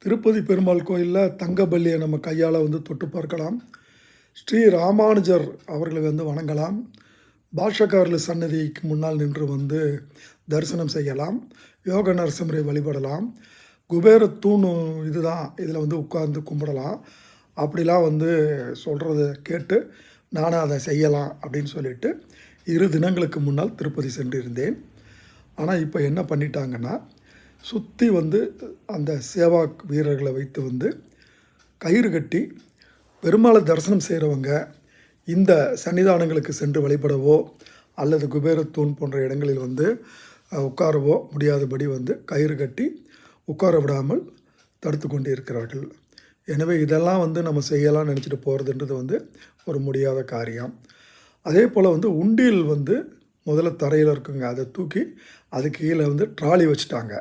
திருப்பதி பெருமாள் கோயிலில் தங்கபல்லியை நம்ம கையால் தொட்டு பார்க்கலாம். ஸ்ரீ ராமானுஜர் அவர்களை வணங்கலாம். பாஷக்காரர்கள் சன்னதிக்கு முன்னால் நின்று தரிசனம் செய்யலாம். யோக நரசிம்மரை வழிபடலாம். குபேர தூண் இதுதான், இதில் உட்கார்ந்து கும்பிடலாம். அப்படிலாம் சொல்கிறத கேட்டு நானும் அதை செய்யலாம் அப்படின்னு சொல்லிட்டு 2 தினங்களுக்கு முன்னால் திருப்பதி சென்றிருந்தேன். ஆனால் இப்போ என்ன பண்ணிட்டாங்கன்னா, சுற்றி அந்த சேவா வீரர்களை வைத்து கயிறு கட்டி பெருமாளை தரிசனம் செய்கிறவங்க இந்த சன்னிதானங்களுக்கு சென்று வழிபடவோ அல்லது குபேரத்தூண் போன்ற இடங்களில் உட்காரவோ முடியாதபடி கயிறு கட்டி உட்கார விடாமல் தடுத்து கொண்டு இருக்கிறார்கள். எனவே இதெல்லாம் நம்ம செய்யலாம்னு நினச்சிட்டு போகிறதுன்றது ஒரு முடியாத காரியம். அதே போல் உண்டியல் முதல்ல தரையில் இருக்குங்க, அதை தூக்கி அதுக்கு கீழே ட்ராலி வச்சுட்டாங்க.